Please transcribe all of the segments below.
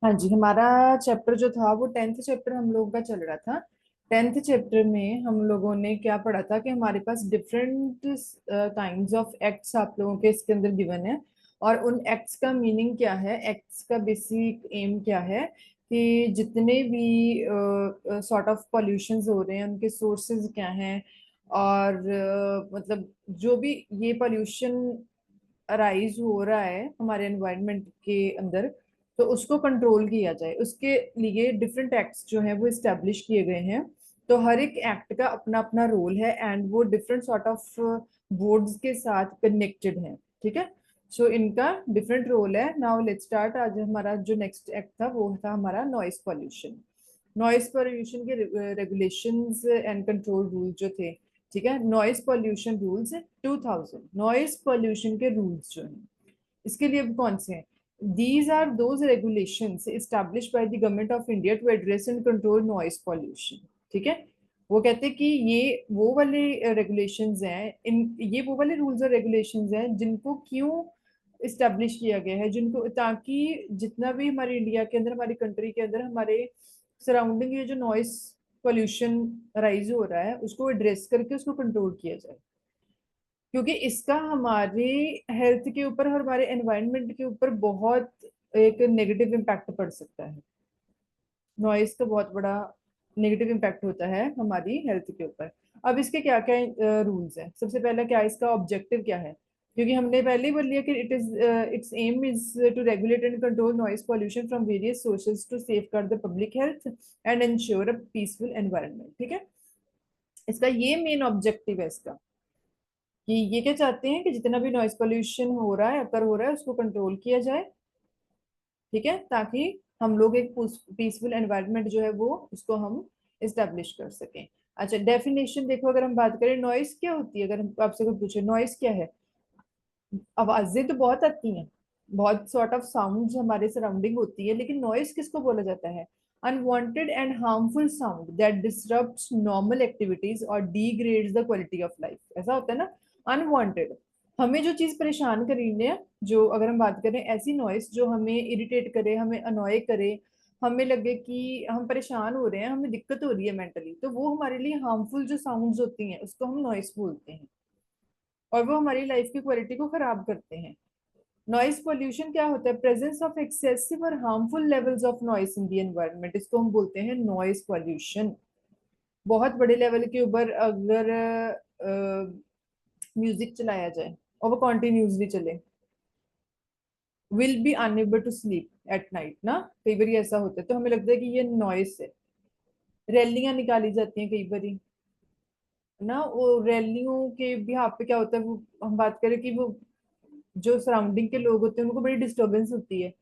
हाँ जी, हमारा चैप्टर जो था वो 10th चैप्टर हम लोगों का चल रहा था। 10th चैप्टर में हम लोगों ने क्या पढ़ा था कि हमारे पास डिफरेंट काइंड्स ऑफ एक्ट्स आप लोगों के इसके अंदर गिवन है। और उन एक्ट्स का मीनिंग क्या है, एक्ट्स का बेसिक एम क्या है, कि जितने भी सॉर्ट ऑफ पॉल्यूशंस हो रहे हैं उनके सोर्सेज क्या हैं। और मतलब जो भी ये पॉल्यूशन अराइज हो रहा है हमारे एनवायरनमेंट के अंदर, तो उसको कंट्रोल किया जाए, उसके लिए डिफरेंट एक्ट्स जो हैं वो इस्टेब्लिश किए गए हैं। तो हर एक एक्ट का अपना अपना रोल है एंड वो डिफरेंट सॉर्ट ऑफ बोर्ड्स के साथ कनेक्टेड है। ठीक है, सो इनका डिफरेंट रोल है। Now let's start. आज हमारा जो नेक्स्ट एक्ट था वो था हमारा नॉइस पॉल्यूशन। नॉइस पॉल्यूशन के रेगुलेशंस एंड कंट्रोल रूल जो थे। ठीक है, noise pollution rules 2000, noise pollution के रूल्स जो हैं इसके लिए अब कौन से हैं? These are those regulations established by the government of India to address and control noise pollution. ठीक है, वो कहते हैं कि ये वो वाले रेगुलेशंस हैं, इन ये वो वाले रूल्स और रेगुलेशंस हैं जिनको क्यों इस्टेब्लिश किया गया है, जिनको ताकि जितना भी हमारे इंडिया के अंदर, हमारी कंट्री के अंदर, हमारे सराउंडिंग ये जो नॉइस पोल्यूशन राइज हो रहा है उसको एड्रेस करके उसको कंट्रोल किया जाए। क्योंकि इसका हमारे हेल्थ के ऊपर और हमारे एनवायरनमेंट के ऊपर बहुत एक नेगेटिव इम्पैक्ट पड़ सकता है। नॉइस का बहुत बड़ा नेगेटिव इम्पैक्ट होता है हमारी हेल्थ के ऊपर। अब इसके क्या क्या रूल्स हैं? सबसे पहला क्या इसका ऑब्जेक्टिव क्या है? क्योंकि हमने पहले ही बोल लिया कि its aim is to regulate and control noise pollution from various sources to safeguard the public health and ensure a peaceful environment. ठीक है, इसका ये मेन ऑब्जेक्टिव है इसका, कि ये क्या चाहते हैं कि जितना भी नॉइस पोल्यूशन हो रहा है, अकर हो रहा है, उसको कंट्रोल किया जाए। ठीक है, ताकि हम लोग एक पीसफुल एनवायरनमेंट जो है वो उसको हम इस्टेब्लिश कर सकें। अच्छा, डेफिनेशन देखो, अगर हम बात करें नॉइस क्या होती है, अगर हम आपसे कोई पूछे नॉइस क्या है, आवाजें तो बहुत आती हैं, बहुत सॉर्ट ऑफ साउंड्स हमारे सराउंडिंग होती है, लेकिन नॉइस किसको बोला जाता है? Unwanted and harmful sound that disrupts normal activities और degrades the quality of life. ऐसा होता है ना, अनवांटेड। हमें जो चीज परेशान कर रही है, जो अगर हम बात करें ऐसी नॉइस जो हमें इरिटेट करे, हमें अनॉय करे, हमें लगे कि हम परेशान हो रहे हैं, हमें दिक्कत हो रही है मेंटली, तो वो हमारे लिए हार्मफुल जो साउंड्स होती हैं उसको हम नॉइस बोलते हैं, और वो हमारी लाइफ की क्वालिटी को खराब करते हैं। नॉइस पोल्यूशन क्या होता है? प्रेजेंस ऑफ एक्सेसिव और harmful levels of noise in the environment, इसको हम बोलते हैं नॉइस पोल्यूशन। बहुत बड़े लेवल के ऊपर अगर म्यूजिक चलाया जाए और वो कॉन्टिन्यूसली चले, will be unable to sleep at night ना, कई बार ऐसा होता है, तो हमें लगता है कि ये नॉइस है। रैलियां निकाली जाती हैं कई बार ना, वो रैलियों के भी यहाँ पे क्या होता है, वो हम बात करें कि वो जो सराउंडिंग के लोग होते हैं उनको बड़ी डिस्टरबेंस होती है।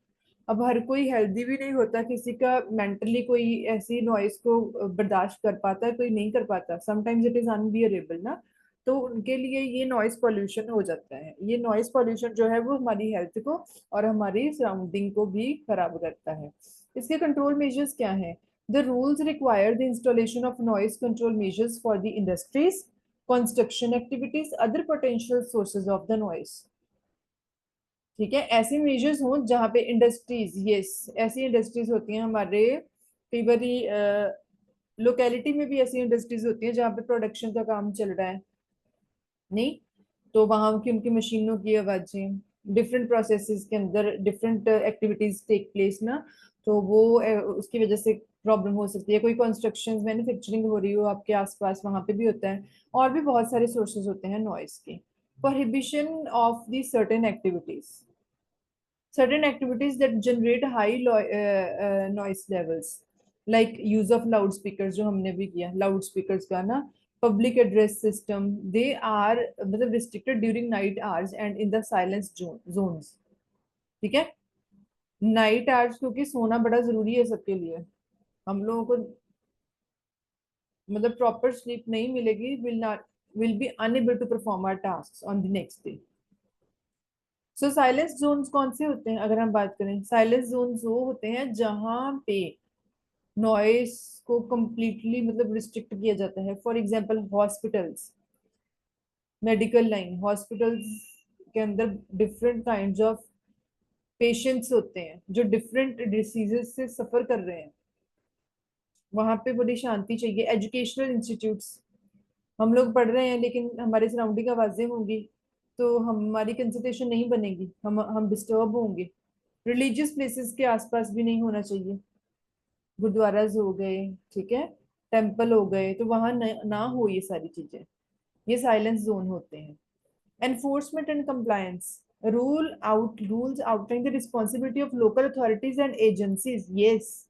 अब हर कोई हेल्दी भी नहीं होता, किसी का मेंटली कोई ऐसी नॉइस को बर्दाश्त कर पाता है, कोई नहीं कर पाता, समटाइम्स इट इज अनबियरेबल ना। तो उनके लिए ये नॉइस पॉल्यूशन हो जाता है। ये नॉइस पॉल्यूशन जो है वो हमारी हेल्थ को और हमारी सराउंडिंग को भी खराब करता है। इसके कंट्रोल मेजर्स क्या है? The rules require the installation of noise control measures for the industries, construction activities, other potential sources of the noise. ठीक है, ऐसी मेजर्स हों जहाँ पे इंडस्ट्रीज, यस, ऐसी इंडस्ट्रीज होती हैं हमारे, कई बारी लोकेलिटी में भी ऐसी इंडस्ट्रीज होती हैं जहाँ पे प्रोडक्शन का काम चल रहा है, नहीं, तो वहां की उनकी मशीनों की आवाजें, डिफरेंट प्रोसेसेस के अंदर डिफरेंट एक्टिविटीज टेक प्लेस ना, तो वो उसकी वजह से प्रॉब्लम हो सकती है। कोई कंस्ट्रक्शन मैन्युफैक्चरिंग हो रही हो आपके आसपास, वहां पे भी होता है। और भी बहुत सारे सोर्सेज होते हैं नॉइस के। Prohibition of the certain activities, certain activities that generate high noise levels, like use of loudspeakers, जो हमने भी किया loudspeakers का ना, public address system, they are मतलब restricted during night hours and in the silence zones। ठीक है, night hours क्योंकि सोना बड़ा जरूरी है सबके लिए, हम लोगों को मतलब प्रॉपर स्लीप नहीं मिलेगी, will be unable to perform our task on the next day. So silence zones कौन से होते हैं? अगर हम बात करें, साइलेंस जोन्स वो होते हैं जहां पे नॉइस को कंप्लीटली मतलब रिस्ट्रिक्ट किया जाता है। For example hospitals, medical line, hospitals के अंदर डिफरेंट काइंड्स ऑफ पेशेंट्स होते हैं जो डिफरेंट डिसीजेस से सफर कर रहे हैं, वहां पे बड़ी शांति चाहिए। एजुकेशनल इंस्टीट्यूट्स, हम लोग पढ़ रहे हैं लेकिन हमारे सराउंडिंग आवाजें होंगी तो हमारी कंसंट्रेशन नहीं बनेगी, हम डिस्टर्ब होंगे। रिलीजियस प्लेसेस के आसपास भी नहीं होना चाहिए, गुरुद्वाराज हो गए, ठीक है, टेम्पल हो गए, तो वहां ना हो ये सारी चीजें। ये साइलेंस जोन होते हैं। Enforcement and compliance, rules outline the responsibility of local authorities and agencies. Yes,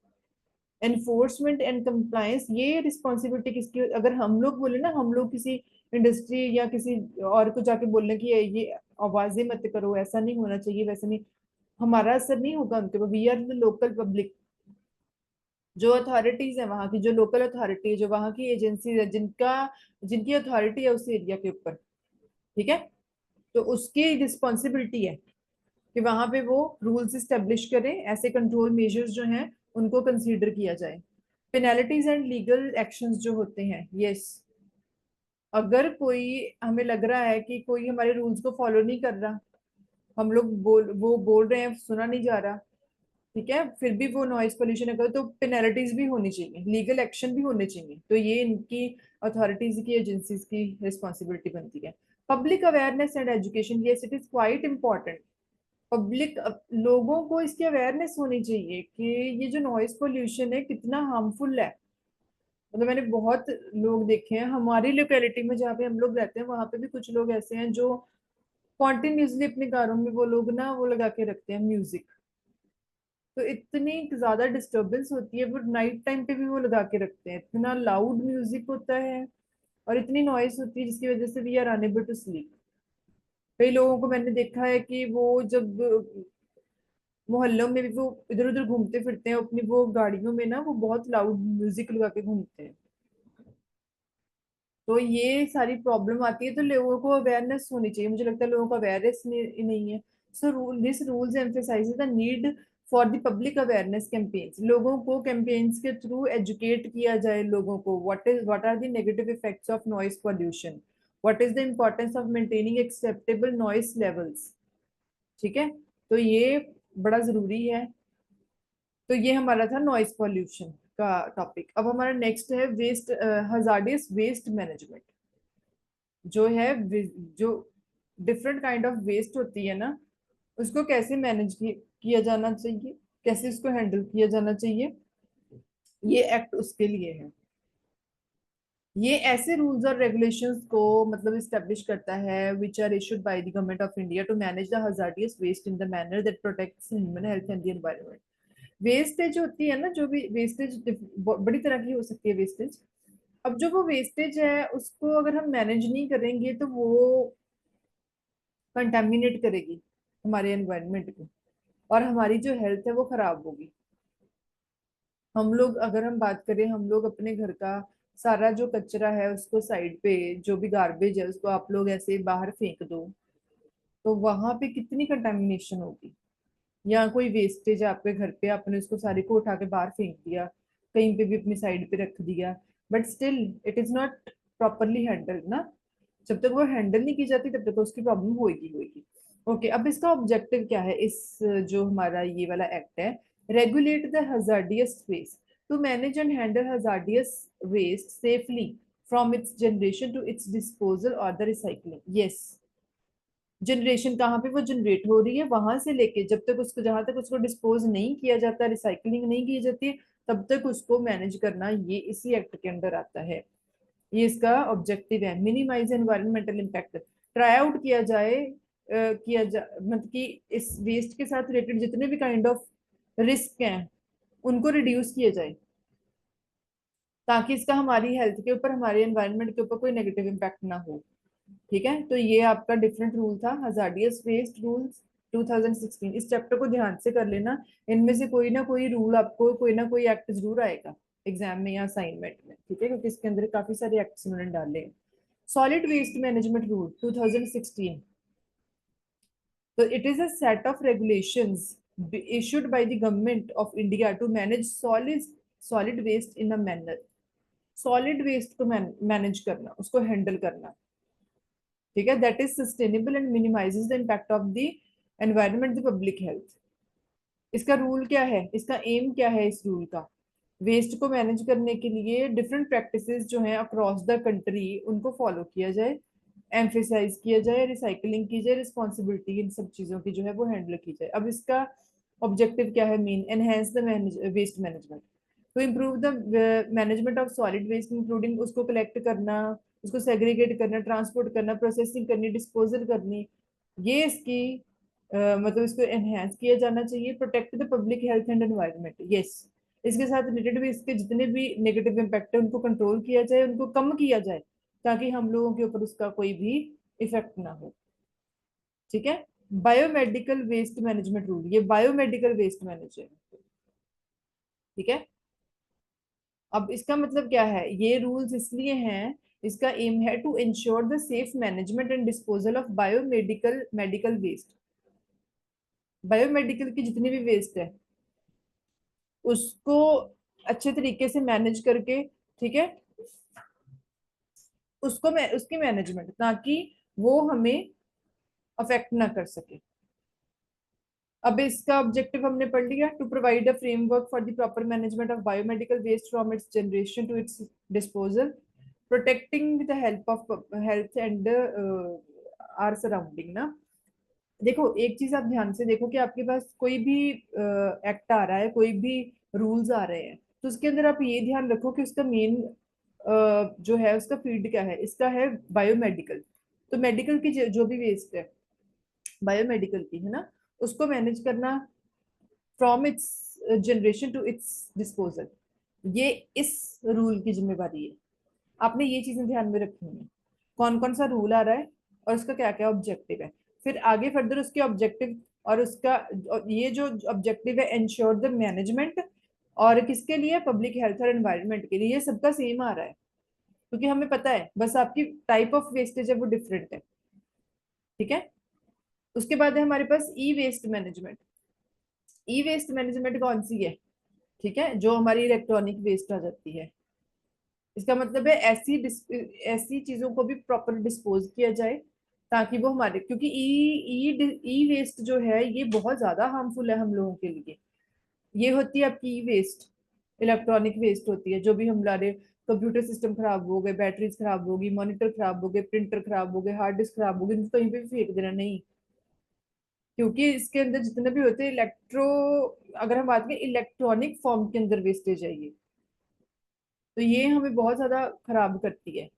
enforcement and compliance, ये रिस्पॉन्सिबिलिटी किसकी? अगर हम लोग बोले ना, हम लोग किसी इंडस्ट्री या किसी और को जाके बोलने की ये आवाजें मत करो, ऐसा नहीं होना चाहिए, वैसा नहीं, हमारा असर नहीं होगा उनके ऊपर। We are the local public. जो अथॉरिटीज है वहां की, जो लोकल अथॉरिटी है, जो वहां की एजेंसीज है, जिनकी अथॉरिटी है उस एरिया के ऊपर, ठीक है, तो उसकी रिस्पॉन्सिबिलिटी है कि वहां पे वो रूल्स स्टेब्लिश करें, ऐसे कंट्रोल मेजर्स जो हैं उनको कंसीडर किया जाए। पेनल्टीज एंड लीगल एक्शंस जो होते हैं, यस, अगर कोई, हमें लग रहा है कि कोई हमारे रूल्स को फॉलो नहीं कर रहा, हम लोग वो बोल रहे हैं, सुना नहीं जा रहा, ठीक है, फिर भी वो नॉइज पोल्यूशन अगर, तो पेनल्टीज भी होनी चाहिए, लीगल एक्शन भी होने चाहिए। तो ये इनकी अथॉरिटीज की, एजेंसीज की रिस्पॉन्सिबिलिटी बनती है। Public awareness and education, yes, it is quite important. Public, लोगों को इसकी अवेयरनेस होनी चाहिए कि ये जो नॉइज पोल्यूशन है कितना हार्मफुल है। मतलब मैंने बहुत लोग देखे हैं हमारी लोकेलिटी में जहाँ पे हम लोग रहते हैं, वहां पे भी कुछ लोग ऐसे हैं जो कॉन्टिन्यूसली अपने कारों में वो लोग ना वो लगा के रखते हैं म्यूजिक। तो इतनी ज्यादा डिस्टरबेंस होती है, वो नाइट टाइम पे भी वो लगा के रखते हैं, इतना लाउड म्यूजिक होता है और इतनी नॉइस होती है जिसकी वजह से we are unable to sleep. कई लोगों को मैंने देखा है कि वो जब मोहल्लों में भी वो इधर उधर घूमते फिरते हैं अपनी वो गाड़ियों में ना, वो बहुत लाउड म्यूजिक लगा के घूमते हैं। तो ये सारी प्रॉब्लम आती है, तो लोगों को अवेयरनेस होनी चाहिए। मुझे लगता है लोगों को अवेयरनेस नहीं है। So this rules emphasises the need for the public awareness campaigns. लोगों को कैंपेन्स के थ्रू एजुकेट किया जाए लोगों को, what are the negative effects of noise pollution, what is the importance of maintaining acceptable noise levels, ठीक है। तो ये बड़ा जरूरी है। तो ये हमारा था नॉइस पॉल्यूशन का टॉपिक। अब हमारा नेक्स्ट है वेस्ट, हजार्डियस वेस्ट मैनेजमेंट। जो है जो डिफरेंट काइंड ऑफ वेस्ट होती है ना, उसको कैसे मैनेज किया जाना चाहिए, कैसे इसको हैंडल किया जाना चाहिए, ये एक्ट उसके लिए है। ये ऐसे रूल्स और रेगुलेशंस को मतलब इस्टेब्लिश करता है which are issued by the government of India to manage the hazardous waste in the manner that protects human health and the environment. Wastage होती है ना, जो भी वेस्टेज बड़ी तरह की हो सकती है वेस्टेज। अब जो वो वेस्टेज है उसको अगर हम मैनेज नहीं करेंगे तो वो कंटेमिनेट करेगी हमारे एनवायरनमेंट को, और हमारी जो हेल्थ है वो खराब होगी। हम लोग, अगर हम बात करें, हम लोग अपने घर का सारा जो कचरा है उसको साइड पे, जो भी गार्बेज है उसको आप लोग ऐसे बाहर फेंक दो, तो वहां पे कितनी कंटेमिनेशन होगी। या कोई वेस्टेज है आपके घर पे, आपने उसको सारे को उठा के बाहर फेंक दिया, कहीं पे भी अपनी साइड पे रख दिया, but still it is not properly handled ना। जब तक वो हैंडल नहीं की जाती तब तक उसकी प्रॉब्लम होगी होगी। ओके, अब इसका ऑब्जेक्टिव क्या है, इस जो हमारा ये वाला एक्ट है, regulate the hazardous waste, to manage and handle hazardous waste safely from its generation to its disposal और द रिसाइकलिंग। यस, जनरेशन कहाँ पे वो जनरेट हो रही है वहां से लेके जब तक उसको, जहां तक उसको डिस्पोज नहीं किया जाता, रिसाइकलिंग नहीं की जाती, तब तक उसको मैनेज करना ये इसी एक्ट के अंदर आता है। ये इसका ऑब्जेक्टिव है, minimize environmental impact, try out किया जाए, मतलब कि इस वेस्ट के साथ रिलेटेड जितने भी काइंड ऑफ रिस्क हैं उनको रिड्यूस किया जाए, ताकि इसका हमारी हेल्थ के ऊपर, हमारे एनवायरनमेंट के ऊपर कोई नेगेटिव इम्पैक्ट ना हो। ठीक है, तो ये आपका डिफरेंट रूल था, हजार्डियस वेस्ट रूल्स 2016। इस चैप्टर को ध्यान से कर लेना, इनमें से कोई ना कोई रूल आपको, कोई ना कोई एक्ट जरूर आएगा एग्जाम में या असाइनमेंट में, ठीक है, क्योंकि इसके अंदर काफी सारे एक्ट्स उन्होंने डाले हैं। Solid waste management rule 2016, so it is a set of regulations issued by the government of India to manage solid waste in a manner, solid waste को मैनेज करना, उसको हैंडल करना, ठीक है, that is sustainable and minimizes the impact of the environment, the public health. इसका rule क्या है, इसका एम क्या है इस रूल का? वेस्ट को मैनेज करने के लिए डिफरेंट प्रैक्टिसेस जो हैं अक्रॉस द कंट्री उनको फॉलो किया जाए, एम्फेसाइज किया जाए, रिसाइकलिंग की जाए, रिस्पॉन्सिबिलिटी इन सब चीजों की जो है वो हैंडल की जाए। अब इसका ऑब्जेक्टिव क्या है main? Enhance the waste management, to improve the management of solid waste including उसको कलेक्ट करना, उसको सेग्रीगेट करना, ट्रांसपोर्ट करना, प्रोसेसिंग करनी, डिस्पोजल करनी, ये इसकी मतलब इसको एनहेंस किया जाना चाहिए। Protect the public health and environment, yes, इसके साथ रिलेटेड भी इसके जितने भी नेगेटिव इम्पैक्ट है उनको कंट्रोल किया जाए, उनको कम किया जाए, ताकि हम लोगों के ऊपर उसका कोई भी इफेक्ट ना हो। ठीक है। बायोमेडिकल वेस्ट मैनेजमेंट रूल, ये बायोमेडिकल वेस्ट मैनेजमेंट, ठीक है। अब इसका मतलब क्या है? ये रूल्स इसलिए हैं, इसका एम है to ensure the safe management and disposal of biomedical medical waste. Biomedical की जितनी भी वेस्ट है उसको अच्छे तरीके से मैनेज करके, ठीक है, उसको मैं उसकी मैनेजमेंट, ताकि वो हमें अफेक्ट ना कर सके। अब इसका ऑब्जेक्टिव हमने पढ़ लिया, to provide a framework for the proper management of biomedical waste from its generation to its disposal, protecting the health and our surrounding ना। देखो एक चीज आप ध्यान से देखो कि आपके पास कोई भी एक्ट आ रहा है, कोई भी रूल्स आ रहे हैं, तो उसके अंदर आप ये ध्यान रखो कि उसका मेन जो है उसका फील्ड क्या है, इसका है बायोमेडिकल। तो मेडिकल की जो भी वेस्ट है बायोमेडिकल की, है ना, उसको मैनेज करना from its generation to its disposal, ये इस रूल की जिम्मेवारी है। आपने ये चीजें ध्यान में रखनी है, कौन कौन सा रूल आ रहा है और उसका क्या क्या ऑब्जेक्टिव है। फिर आगे फर्दर उसके ऑब्जेक्टिव और उसका और ये जो ऑब्जेक्टिव है इंश्योर द मैनेजमेंट, और किसके लिए? पब्लिक हेल्थ और एनवायरनमेंट के लिए। ये सबका सेम आ रहा है क्योंकि हमें पता है, बस आपकी टाइप ऑफ वेस्टेज है वो डिफरेंट है। ठीक है। उसके बाद है हमारे पास ई वेस्ट मैनेजमेंट। ई वेस्ट मैनेजमेंट कौन सी है? ठीक है, जो हमारी इलेक्ट्रॉनिक वेस्ट आ जाती है। इसका मतलब है ऐसी चीजों को भी प्रॉपर डिस्पोज किया जाए, ताकि वो हमारे, क्योंकि ई ई वेस्ट जो है ये बहुत ज्यादा हार्मफुल है हम लोगों के लिए। ये होती है आपकी ई वेस्ट, इलेक्ट्रॉनिक वेस्ट होती है, जो भी हमारे कंप्यूटर सिस्टम खराब हो गए, बैटरीज खराब होगी, मॉनिटर खराब हो गए, प्रिंटर खराब हो गए, हार्ड डिस्क खराब हो गई, इनको कहीं पे भी फेंक देना नहीं, क्योंकि इसके अंदर जितने भी होते हैं अगर हम बात करें इलेक्ट्रॉनिक फॉर्म के अंदर वेस्टेज है ये, तो ये हमें बहुत ज्यादा खराब करती है।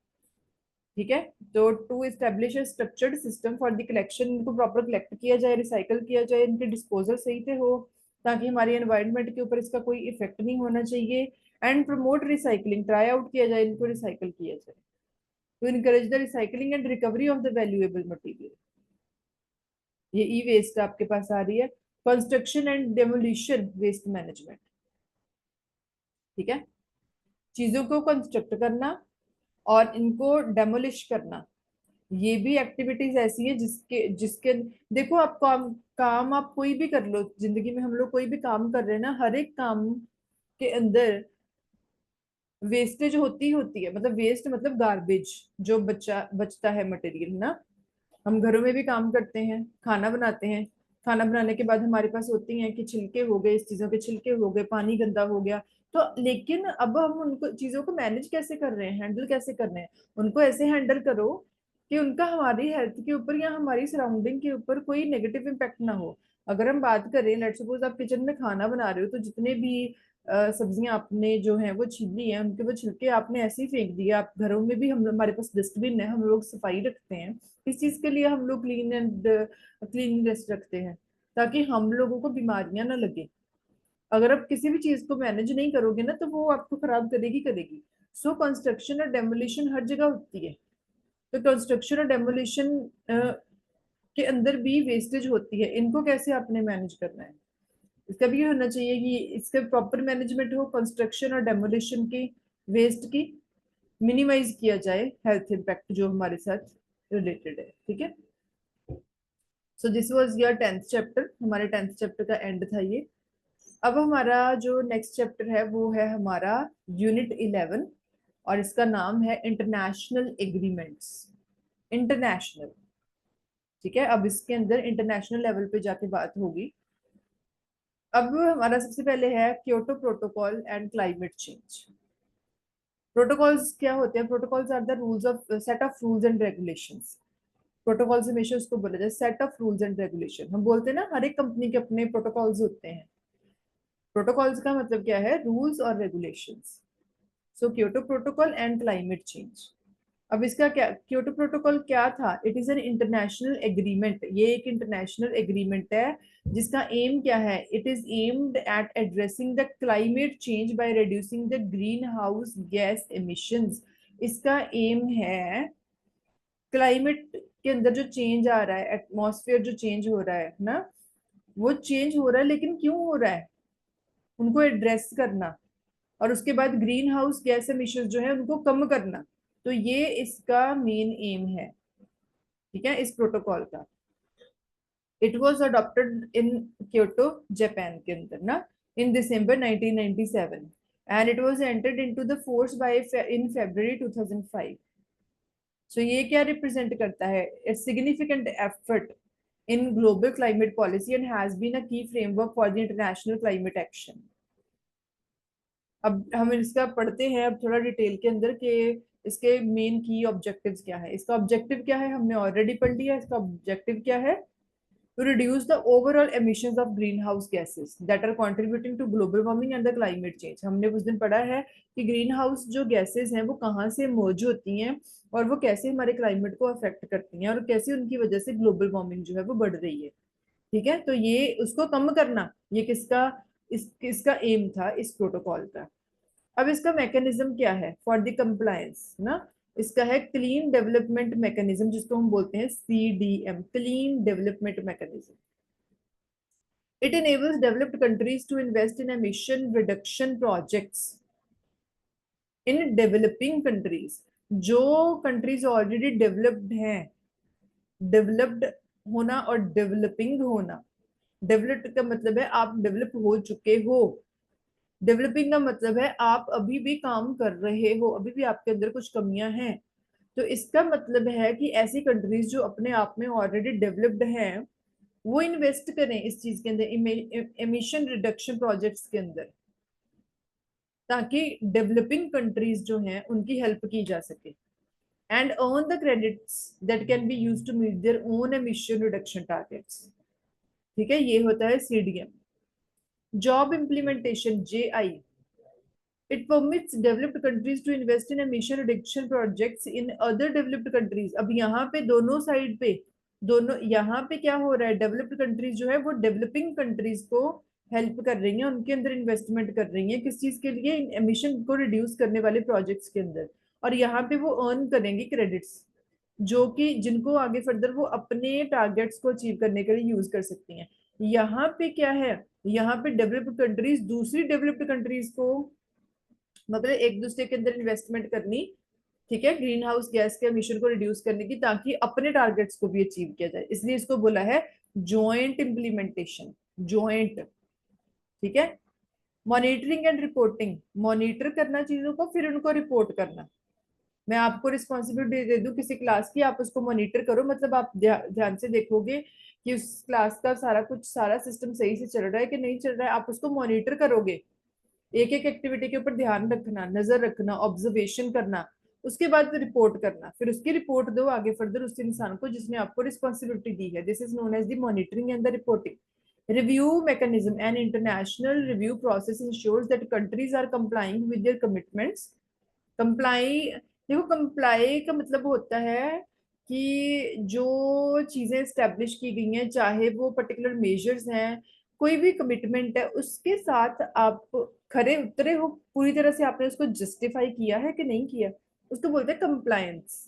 ठीक है। तो to establish structured system for the collection, इनको प्रॉपर कलेक्ट किया जाए, रिसाइकल किया जाए, इनके डिस्पोजल सही से हो, ताकि हमारी एनवायरनमेंट के ऊपर इसका कोई इफेक्ट नहीं होना चाहिए। And promote recycling, try out किया जाए, इनको रिसाइकल किया जाए, to encourage the recycling and recovery of the valuable material. ये ई वेस्ट आपके पास आ रही है। Construction and demolition waste management, ठीक है, चीजों को कंस्ट्रक्ट करना और इनको डेमोलिश करना, ये भी एक्टिविटीज ऐसी है जिसके जिसके देखो आप काम काम आप कोई भी कर लो जिंदगी में, हम लोग कोई भी काम कर रहे हैं ना, हर एक काम के अंदर वेस्टेज होती है, मतलब वेस्ट मतलब गार्बेज, जो बचता है मटेरियल ना। हम घरों में भी काम करते हैं, खाना बनाते हैं, खाना बनाने के बाद हमारे पास होती हैं कि छिलके हो गए, इस चीजों के छिलके हो गए, पानी गंदा हो गया। तो लेकिन अब हम उनको चीजों को मैनेज कैसे कर रहे हैं, हैंडल कैसे कर रहे हैं? उनको ऐसे हैंडल करो कि उनका हमारी हेल्थ के ऊपर या हमारी सराउंडिंग के ऊपर कोई नेगेटिव इम्पैक्ट ना हो। अगर हम बात करें, लेट सपोज आप किचन में खाना बना रहे हो, तो जितने भी सब्जियां आपने जो है वो छीली है, उनके वो छिलके आपने ऐसे ही फेंक दिए। आप घरों में भी, हम हमारे पास डस्टबिन है, हम लोग सफाई रखते हैं, किस चीज के लिए? हम लोग क्लीननेस रखते हैं, ताकि हम लोगों को बीमारियां ना लगे। अगर आप किसी भी चीज को मैनेज नहीं करोगे ना, तो वो आपको खराब करेगी करेगी। सो कंस्ट्रक्शन और डेमोलिशन हर जगह होती है, तो कंस्ट्रक्शन और डेमोलिशन के अंदर भी वेस्टेज होती है, इनको कैसे आपने मैनेज करना है? इसका भी ये होना चाहिए कि इसका प्रॉपर मैनेजमेंट हो, कंस्ट्रक्शन और डेमोलिशन की वेस्ट की मिनिमाइज किया जाए, हेल्थ इम्पैक्ट जो हमारे साथ रिलेटेड है। ठीक है। So this was your 10th chapter, हमारे 10th चैप्टर का एंड था ये। अब हमारा जो नेक्स्ट चैप्टर है वो है हमारा यूनिट 11, और इसका नाम है इंटरनेशनल एग्रीमेंट्स। इंटरनेशनल, ठीक है। अब इसके अंदर इंटरनेशनल लेवल पे जाके बात होगी अब हमारा सबसे पहले है Kyoto protocol and climate change. Protocols क्या होते हैं? Protocols are the rules of set of rules and regulations. Protocols हमेशा उसको बोला जाए set of rules and regulation. हम बोलते हैं ना हर एक कंपनी के अपने प्रोटोकॉल्स होते हैं। प्रोटोकॉल्स का मतलब क्या है? रूल्स और regulations. So Kyoto protocol and climate change. अब इसका क्या, क्योटो प्रोटोकॉल क्या था? It is an international agreement. ये एक इंटरनेशनल एग्रीमेंट है जिसका एम क्या है? It is aimed at addressing the climate change by reducing the green house gas emissions. इसका एम है क्लाइमेट के अंदर जो चेंज आ रहा है, एटमॉस्फेयर जो चेंज हो रहा है ना, वो चेंज हो रहा है, लेकिन क्यों हो रहा है उनको एड्रेस करना, और उसके बाद ग्रीन हाउस गैस एमिशन जो है उनको कम करना। तो ये इसका मेन एम है, ठीक है, इस प्रोटोकॉल का। It was adopted in Kyoto Japan के अंदर ना, in December 1997, and it was entered into the force by in February 2005। So ये क्या रिप्रेजेंट करता है? A significant effort in global climate policy and has been a key framework for the international climate action. अब हम इसका पढ़ते हैं अब थोड़ा डिटेल के अंदर कि इसके मेन की ऑब्जेक्टिव्स क्या है। इसका ऑब्जेक्टिव क्या है हमने ऑलरेडी पढ़ लिया। इसका ऑब्जेक्टिव क्या है? To reduce the overall emissions of green house gases that are contributing to global warming and the climate change. हमने उस दिन पढ़ा है कि ग्रीन हाउस जो गैसेस हैं वो कहाँ से मौज होती हैं और वो कैसे हमारे क्लाइमेट को अफेक्ट करती हैं और कैसे उनकी वजह से ग्लोबल वार्मिंग जो है वो बढ़ रही है। ठीक है, तो ये उसको कम करना, ये किसका, इसका एम था इस प्रोटोकॉल का। अब इसका मैकेनिज्म क्या है फॉर द कंप्लायंस ना? इसका है क्लीन डेवलपमेंट मैकेनिज्म, जिसको हम बोलते हैं CDM, clean development mechanism. It enables developed countries to invest in emission reduction projects in developing countries। जो कंट्रीज ऑलरेडी डेवलप्ड हैं, डेवलप्ड होना और डेवलपिंग होना। डेवलप्ड का मतलब है आप डेवलप हो चुके हो, डेवलपिंग का मतलब है आप अभी भी काम कर रहे हो, अभी भी आपके अंदर कुछ कमियां हैं। तो इसका मतलब है कि ऐसी कंट्रीज जो अपने आप में ऑलरेडी डेवलप्ड हैं वो इन्वेस्ट करें इस चीज के अंदर, एमिशन रिडक्शन प्रोजेक्ट्स के अंदर, ताकि डेवलपिंग कंट्रीज जो हैं उनकी हेल्प की जा सके, and earn the credits that can be used to meet their own emission reduction targets. ठीक है, ये होता है CDM। जॉब implementation JI, it permits developed countries to invest in emission reduction projects in other developed countries। अब यहाँ पे दोनों साइड पे, दोनों यहाँ पे क्या हो रहा है, डेवलप्ड कंट्रीज जो है वो डेवलपिंग कंट्रीज को हेल्प कर रही हैं, उनके अंदर इन्वेस्टमेंट कर रही हैं, किस चीज के लिए? एमिशन को रिड्यूस करने वाले प्रोजेक्ट्स के अंदर। और यहाँ पे वो अर्न करेंगे क्रेडिट्स, जो कि जिनको आगे फर्दर वो अपने टारगेट्स को अचीव करने के लिए यूज कर सकती हैं। यहाँ पे क्या है? यहाँ पे डेवलप्ड कंट्रीज दूसरी डेवलप्ड कंट्रीज को, मतलब एक दूसरे के अंदर इन्वेस्टमेंट करनी, ठीक है, ग्रीन हाउस गैस के एमिशन को रिड्यूस करने की, ताकि अपने टारगेट्स को भी अचीव किया जाए। इसलिए इसको बोला है जॉइंट इम्प्लीमेंटेशन, जॉइंट। ठीक है, मॉनिटरिंग एंड रिपोर्टिंग, मॉनिटर करना चीजों को फिर उनको रिपोर्ट करना। मैं आपको रिस्पॉन्सिबिलिटी दे दूं किसी क्लास की, आप उसको मॉनिटर करो, मतलब आप ध्यान से देखोगे कि उस क्लास का सारा कुछ, सारा सिस्टम सही से चल रहा है कि नहीं चल रहा है, आप उसको मॉनिटर करोगे। एक एक एक्टिविटी के ऊपर ध्यान रखना, नजर रखना, ऑब्जर्वेशन करना, उसके बाद रिपोर्ट करना, फिर उसकी रिपोर्ट दो आगे फर्दर उस इंसान को जिसने आपको रिस्पॉन्सिबिलिटी दी है। This is known as the monitoring and the reporting. Review mechanism, an international review process ensures that countries are complying with their commitments। Comply, देखो कंप्लाई का मतलब होता है कि जो चीजें स्टेब्लिश की गई हैं, चाहे वो पर्टिकुलर मेजर्स हैं, कोई भी कमिटमेंट है, उसके साथ आप खरे उतरे हो पूरी तरह से, आपने उसको जस्टिफाई किया है कि नहीं किया, उसको बोलते हैं compliance.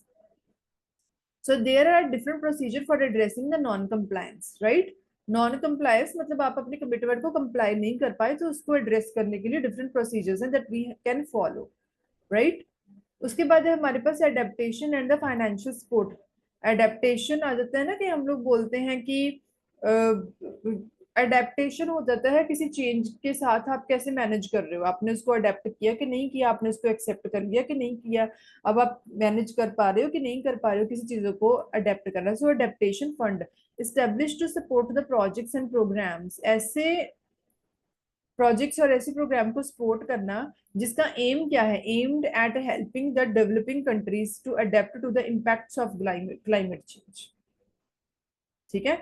So there are different procedure for addressing the non compliance, right? Non compliance मतलब आप अपने कमिटमेंट को कंप्लाई नहीं कर पाए, तो उसको एड्रेस करने के लिए डिफरेंट प्रोसीजर्स हैं that we can follow, right? उसके बाद है हमारे पास adaptation and the financial support. Adaptation आ जाता है ना, कि हम लोग बोलते हैं कि एडेप्टेशन हो जाता है किसी चेंज के साथ आप कैसे मैनेज कर रहे हो, आपने उसको अडेप्ट किया कि नहीं किया, आपने उसको एक्सेप्ट कर लिया कि नहीं किया, अब आप मैनेज कर पा रहे हो कि नहीं कर पा रहे हो किसी चीजों को अडेप्ट करना। So adaptation fund, establish to support the projects and programmes. ऐसे प्रोजेक्ट्स और ऐसे प्रोग्राम को सपोर्ट करना जिसका एम क्या है, aimed at helping the developing countries to adapt to the impacts of climate change. ठीक है,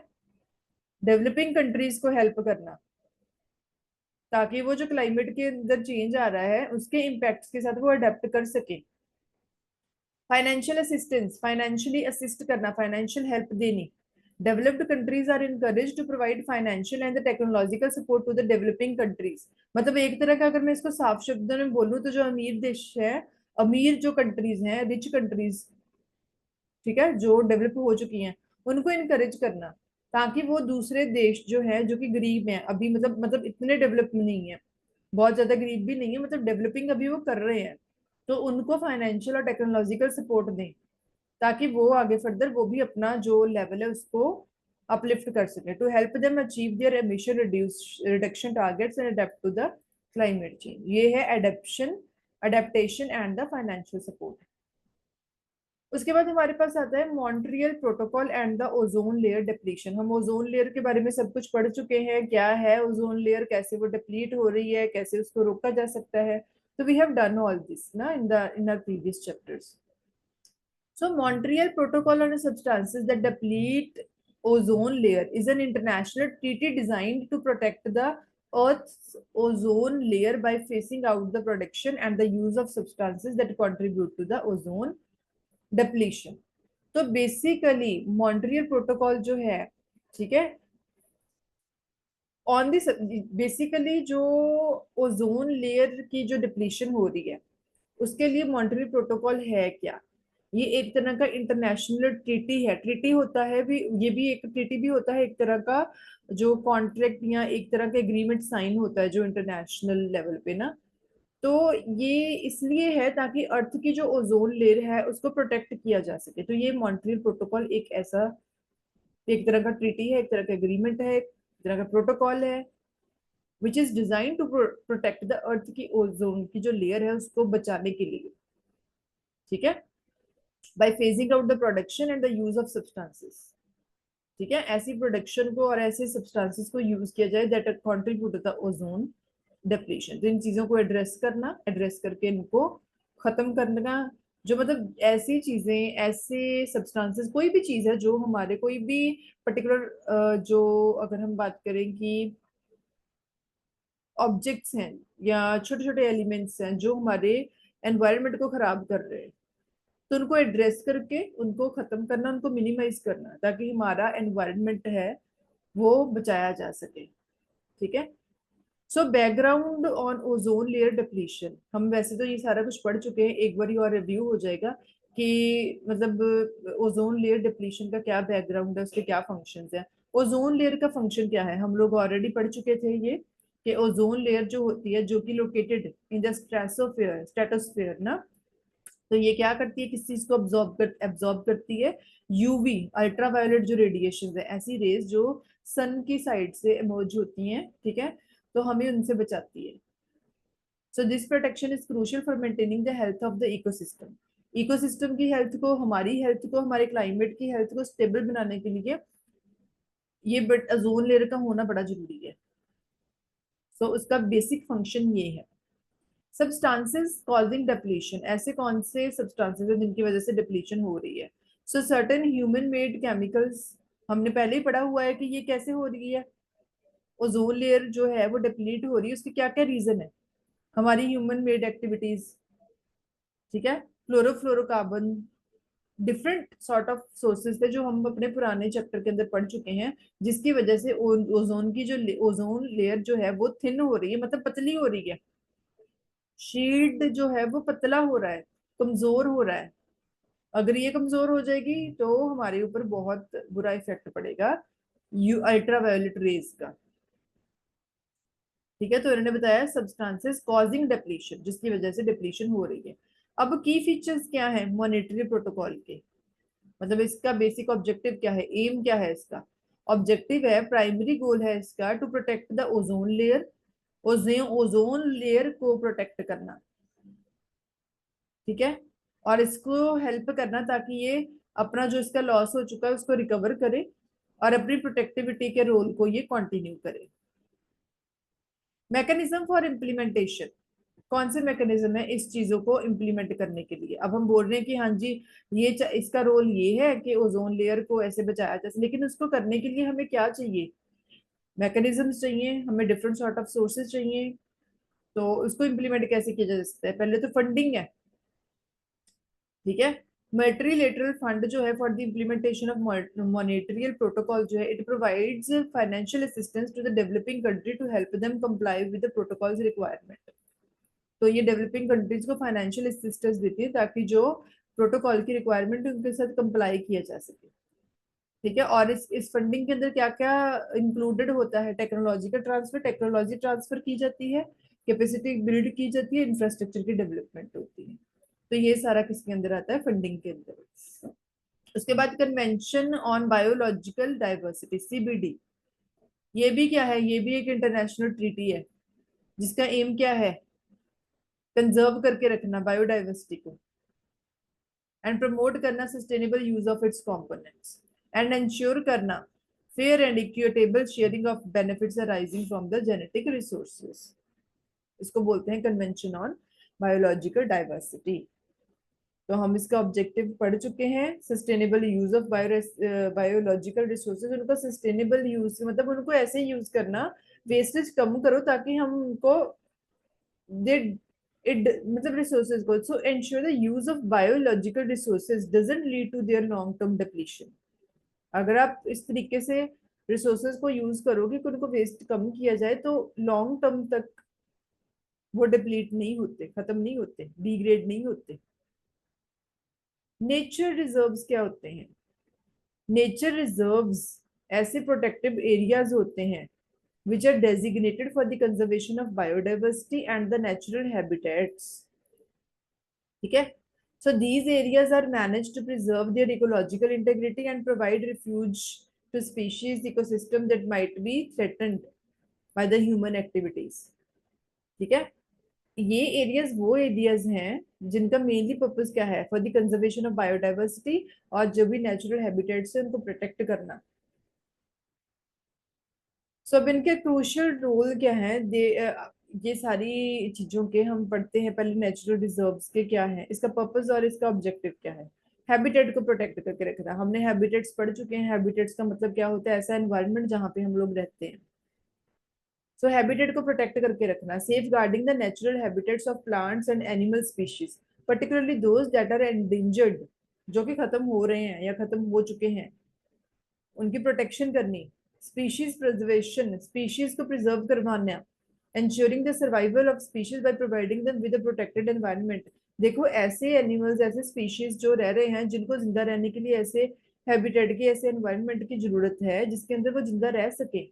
डेवलपिंग कंट्रीज को हेल्प करना ताकि वो जो क्लाइमेट के अंदर चेंज आ रहा है उसके इम्पैक्ट्स के साथ वो अडेप्ट कर सके। फाइनेंशियल असिस्टेंस, फाइनेंशियली असिस्ट करना, फाइनेंशियल हेल्प देनी। Developed countries are encourage to provide financial and the technological support to the developing countries. मतलब एक तरह का अगर मैं इसको साफ शब्दों में बोलूँ तो जो अमीर देश है, अमीर जो कंट्रीज हैं, रिच कंट्रीज, ठीक है, जो डेवलप हो चुकी हैं, उनको इनकरेज करना ताकि वो दूसरे देश जो है जो कि गरीब हैं अभी, मतलब इतने डेवलप नहीं है, बहुत ज्यादा गरीब भी नहीं है, मतलब डेवलपिंग अभी वो कर रहे हैं, तो उनको फाइनेंशियल और टेक्नोलॉजिकल सपोर्ट दें ताकि वो आगे फर्दर वो भी अपना जो लेवल है उसको अपलिफ्ट कर सके, to help them achieve their emission reduction targets and adapt to the climate change. ये है adaptation, adaptation and the financial support. उसके बाद हमारे पास आता है Montreal protocol and the ozone layer depletion. हम ओजोन लेयर के बारे में सब कुछ पढ़ चुके हैं, क्या है ओजोन लेयर, कैसे वो डिप्लीट हो रही है, कैसे उसको रोका जा सकता है। तो we have done all this ना in our previous chapters. So Montreal Protocol on substances that deplete ozone layer is an international treaty designed to protect the Earth's ozone layer by phasing out the production and the use of substances that contribute to the ozone depletion. तो basically Montreal protocol जो है, ठीक है, on this, basically जो ozone layer की जो depletion हो रही है उसके लिए मॉन्ट्रियल प्रोटोकॉल है क्या? ये एक तरह का इंटरनेशनल ट्रीटी है, ट्रीटी होता है भी, ये भी एक ट्रीटी भी होता है, एक तरह का जो कॉन्ट्रैक्ट या एक तरह का एग्रीमेंट साइन होता है जो इंटरनेशनल लेवल पे ना। तो ये इसलिए है ताकि अर्थ की जो ओजोन लेयर है उसको प्रोटेक्ट किया जा सके। तो ये मॉन्ट्रियल प्रोटोकॉल एक ऐसा, एक तरह का ट्रीटी है, एक तरह का एग्रीमेंट है, एक तरह का प्रोटोकॉल है which is design to protect the earth की ओजोन की जो लेयर है उसको बचाने के लिए। ठीक है, by phasing out the production and the use of substances. ठीक है, ऐसी प्रोडक्शन को और ऐसे सब्सटेंसेस को यूज किया जाए that contribute to the ozone depletion. तो इन चीजों को एड्रेस करना, एड्रेस करके इनको खत्म करना। जो मतलब ऐसी चीजें, ऐसे सब्सटेंसेस, कोई भी चीज है जो हमारे कोई भी पर्टिकुलर जो अगर हम बात करें कि ऑब्जेक्ट्स हैं या छोटे छोटे एलिमेंट्स हैं जो हमारे एनवायरनमेंट को खराब कर रहे हैं, तो उनको एड्रेस करके उनको खत्म करना, उनको मिनिमाइज करना ताकि हमारा एनवायरनमेंट है वो बचाया जा सके। ठीक है, so background on ozone layer depletion, हम वैसे तो ये सारा कुछ पढ़ चुके हैं, एक बार और रिव्यू हो जाएगा कि मतलब ओजोन लेयर डिप्लीशन का क्या बैकग्राउंड है, उसके क्या फंक्शंस हैं। ओजोन लेयर का फंक्शन क्या है, हम लोग ऑलरेडी पढ़ चुके थे ये, कि ओजोन लेयर जो होती है जो कि located in the stratosphere, stratosphere ना, तो ये क्या करती है, किस चीज को एब्जॉर्ब करती है, यूवी अल्ट्रावायलेट जो रेडिएशन है, ऐसी रेज जो सन की साइड से इमर्ज होती हैं, ठीक है, तो हमें उनसे बचाती है। So this protection is crucial for maintaining the health of the ecosystem. Ecosystem की हेल्थ को, हमारी हेल्थ को, हमारे क्लाइमेट की हेल्थ को स्टेबल बनाने के लिए ये बट ओजोन लेयर का होना बड़ा जरूरी है। सो उसका बेसिक फंक्शन ये है। सब्सटेंसेस कॉजिंग डिप्लीशन, ऐसे कौन से सब्सटेंसेस हैं जिनकी वजह से डिप्लीशन हो रही है? सो सर्टेन ह्यूमन मेड केमिकल्स, हमने पहले ही पढ़ा हुआ है कि ये कैसे हो रही है, ओजोन लेयर जो है वो डिप्लीट हो रही है, उसके क्या क्या रीजन है? हमारी ह्यूमन मेड एक्टिविटीज, ठीक है, chlorofluorocarbon, different sort of sources थे जो हम अपने पुराने चैप्टर के अंदर पढ़ चुके हैं, जिसकी वजह से ओजोन की जो ओजोन लेयर जो है वो थिन हो रही है, मतलब पतली हो रही है, शील्ड जो है वो पतला हो रहा है, कमजोर हो रहा है। अगर ये कमजोर हो जाएगी तो हमारे ऊपर बहुत बुरा इफेक्ट पड़ेगा यू अल्ट्रावायोलेट रेज का। ठीक है, तो इन्होंने बताया सब्सटेंसेस कॉजिंग डिप्लीशन, जिसकी वजह से डिप्लीशन हो रही है। अब की फीचर्स क्या है मॉनेटरी प्रोटोकॉल के, मतलब इसका बेसिक ऑब्जेक्टिव क्या है, एम क्या है इसका? ऑब्जेक्टिव है, प्राइमरी गोल है इसका to protect the ozone layer, ozone layer को प्रोटेक्ट करना। ठीक है, और इसको हेल्प करना ताकि ये अपना जो इसका लॉस हो चुका है उसको रिकवर करे और अपनी प्रोटेक्टिविटी के रोल को ये कंटिन्यू करे। मैकेनिज्म फॉर इम्प्लीमेंटेशन, कौन से मैकेनिज्म है इस चीजों को इम्प्लीमेंट करने के लिए। अब हम बोल रहे हैं कि हाँ जी इसका रोल ये है कि ओजोन लेयर को ऐसे बचाया जाए, लेकिन उसको करने के लिए हमें क्या चाहिए, मैकेनिज्म्स चाहिए, हमें डिफरेंट सॉर्ट ऑफ सोर्सेज चाहिए। तो उसको इम्प्लीमेंट कैसे किया जा सकता है, पहले तो फंडिंग है, ठीक है। मल्टीलेटरल फंड जो है for the implementation of Montreal protocol जो है, it provides financial assistance to the developing country to help them comply with the protocol's requirement. तो ये डेवलपिंग कंट्रीज को फाइनेंशियल असिस्टेंस देती है ताकि जो प्रोटोकॉल की रिक्वायरमेंट है उनके साथ कंप्लाई किया जा सके, ठीक है। और इस फंडिंग के अंदर क्या क्या इंक्लूडेड होता है, टेक्नोलॉजी का ट्रांसफर, टेक्नोलॉजी ट्रांसफर की जाती है, कैपेसिटी बिल्ड की जाती है, इंफ्रास्ट्रक्चर की डेवलपमेंट होती है। तो ये सारा किसके अंदर आता है, फंडिंग के अंदर। उसके बाद convention on biological diversity, CBD, ये भी क्या है, ये भी एक इंटरनेशनल ट्रीटी है जिसका एम क्या है, कंजर्व करके रखना बायोडाइवर्सिटी को, एंड प्रमोट करना sustainable use of its components, and ensure करना fair and equitable sharing of benefits arising from the genetic resources. इसको बोलते हैं कन्वेंशन ऑन बायोलॉजिकल डाइवर्सिटी। तो हम इसका ऑब्जेक्टिव पढ़ चुके हैं, sustainable use of biological resources. उनका सस्टेनेबल यूज मतलब उनको ऐसे यूज करना, वेस्टेज कम करो ताकि हम उनको दे इट मतलब रिसोर्सेज को, so ensure the use of biological resources doesn't lead to their long term depletion. अगर आप इस तरीके से रिसोर्सेज को यूज करोगे कि उनको वेस्ट कम किया जाए तो लॉन्ग टर्म तक वो डिप्लीट नहीं होते, खत्म नहीं होते, डिग्रेड नहीं होते। नेचर रिजर्व्स क्या होते हैं, नेचर रिजर्व्स ऐसे प्रोटेक्टिव एरियाज होते हैं which are designated for the conservation of biodiversity and the natural habitats, ठीक है। So these areas are managed to preserve their ecological integrity and provide refuge to species ecosystem that might be threatened by the human activities, ठीक है। ये areas वो areas हैं जिनका mainly purpose क्या है, for the conservation of biodiversity, और जो भी नेचुरल हैबिटेट्स है उनको प्रोटेक्ट करना। सो अब इनके क्रूशियल रोल क्या है, ये सारी चीजों के हम पढ़ते हैं। पहले नेचुरल रिजर्व्स के क्या है, इसका पर्पस और इसका ऑब्जेक्टिव क्या है। हैबिटेट को प्रोटेक्ट करके रखना, हमने हैबिटेट्स पढ़ चुके हैं। हैबिटेट्स का मतलब क्या होता है, ऐसा एनवायरनमेंट जहाँ पे हम लोग रहते हैं। सो हैबिटेट को प्रोटेक्ट करके रखना, safeguarding the natural habitats of plants and animal species, particularly those that are endangered, जो कि खत्म हो रहे हैं या खत्म हो चुके हैं, उनकी प्रोटेक्शन करनी। स्पीशीज प्रिजर्वेशन, स्पीशीज को प्रिजर्व करवाना, ensuring the survival of species by providing them with a protected environment। देखो ऐसे एनिमल्स, ऐसे स्पीशीज जो रह रहे हैं जिनको जिंदा रहने के लिए ऐसे हैबिटेट की, ऐसे एनवायरनमेंट की जरूरत है जिसके अंदर वो जिंदा रह सके,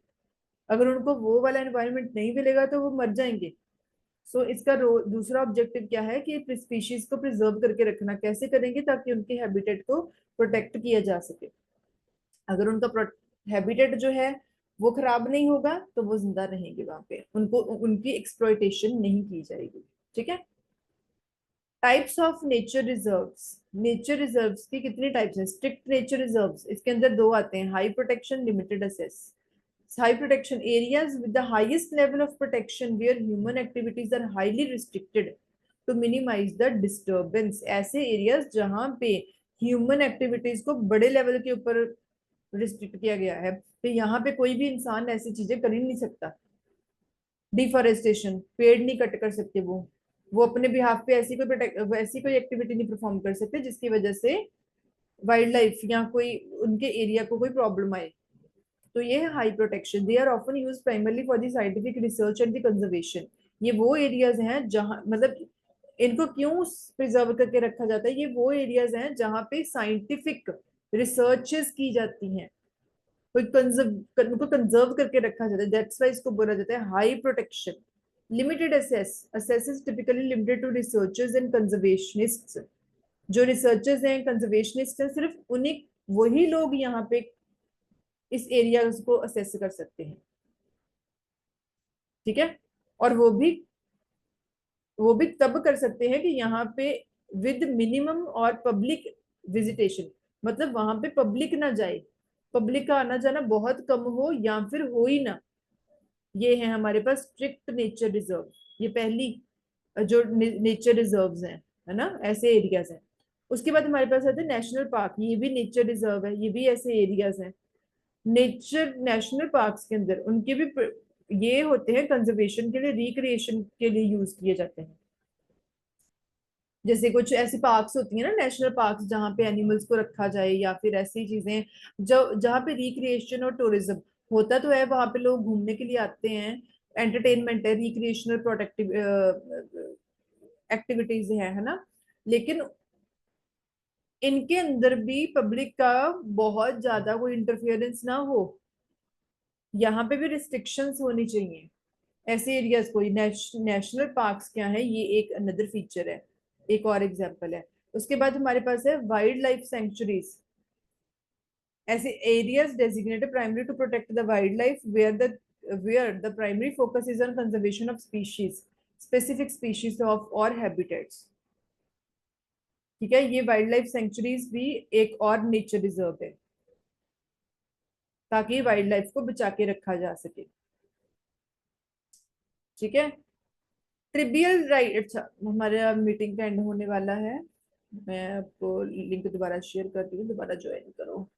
अगर उनको वो वाला एनवायरनमेंट नहीं मिलेगा तो वो मर जाएंगे। सो इसका दूसरा ऑब्जेक्टिव क्या है कि स्पीशीज को प्रिजर्व करके रखना, कैसे करेंगे ताकि उनके हैबिटेट को प्रोटेक्ट किया जा सके। अगर उनका हैबिटेट जो है वो खराब नहीं होगा तो वो जिंदा रहेंगे वहां पे, उनको उनकी एक्सप्लॉइटेशन नहीं की जाएगी, ठीक है। Types of nature reserves, nature reserves की कितनी टाइप्स हैं, स्ट्रिक्ट नेचर रिजर्व्स, इसके अंदर दो आते हैं, high protection, limited access. High protection areas with the highest level of protection where human activities are highly restricted to minimize the disturbance, ऐसे areas जहां पे ह्यूमन एक्टिविटीज को बड़े लेवल के ऊपर रिस्ट्रिक्ट किया गया है, तो यहाँ पे कोई भी इंसान ऐसी चीजें कर ही नहीं सकता। डिफॉरेस्टेशन, पेड़ नहीं कट कर सकते वो अपने बिहाफ पे ऐसी कोई एक्टिविटी नहीं परफॉर्म कर सकते जिसकी वजह से वाइल्ड लाइफ या कोई उनके एरिया को कोई प्रॉब्लम आए। तो ये है high protection, they are often use primarily for the scientific research and the conservation. ये वो एरियाज हैं जहां मतलब इनको क्यों प्रिजर्व करके रखा जाता है, ये वो एरियाज हैं जहां पे साइंटिफिक रिसर्चेस की जाती हैं, कोई उनको कंजर्व करके रखा जाता है, दैट्स वाई इसको बोला जाता है high protection. Limited access, access is typically limited to researchers and conservationists. जो रिसर्चर्स हैं, कंजर्वेशनिस्ट हैं, सिर्फ उन्हीं वही लोग यहाँ पे इस एरिया को असेस कर सकते हैं, ठीक है। और वो भी तब कर सकते हैं कि यहाँ पे विद मिनिमम और पब्लिक विजिटेशन, मतलब वहां पे पब्लिक ना जाए, पब्लिक का आना जाना बहुत कम हो या फिर हो ही ना, ये है हमारे पास स्ट्रिक्ट नेचर रिजर्व, ये पहली जो नेचर रिजर्व्स हैं, है ना, ऐसे एरियाज हैं। उसके बाद हमारे पास आते हैं नेशनल पार्क, ये भी नेचर रिजर्व है, ये भी ऐसे एरियाज हैं। नेचर नेशनल पार्क्स के अंदर उनके भी ये होते हैं कंजर्वेशन के लिए, रिक्रिएशन के लिए यूज किए जाते हैं। जैसे कुछ ऐसी पार्क्स होती हैं ना, नेशनल पार्क्स, जहाँ पे एनिमल्स को रखा जाए या फिर ऐसी चीजें जो जहाँ पे रिक्रिएशन और टूरिज्म होता तो है, वहां पे लोग घूमने के लिए आते हैं, एंटरटेनमेंट है, रिक्रिएशनल प्रोटेक्टिव एक्टिविटीज है ना। लेकिन इनके अंदर भी पब्लिक का बहुत ज्यादा कोई इंटरफेरेंस ना हो, यहाँ पे भी रिस्ट्रिक्शंस होनी चाहिए ऐसे एरियाज कोई। नेशनल पार्क्स क्या है, ये एक अनदर फीचर है, एक और एग्जांपल है। उसके बाद हमारे पास है वाइल्ड लाइफ सेंचुरीज, ऐसे areas designated primary to protect the wild life where the primary focus is on conservation of species, specific species of और हैबिटेट्स। ठीक है, ये वाइल्ड लाइफ सेंचुरीज भी एक और नेचर रिजर्व है, ताकि वाइल्ड लाइफ को बचा के रखा जा सके। ठीक है, ट्रिवियल राइट। अच्छा, हमारे मीटिंग का एंड होने वाला है, मैं आपको लिंक दोबारा शेयर करती हूँ, दोबारा ज्वाइन करो।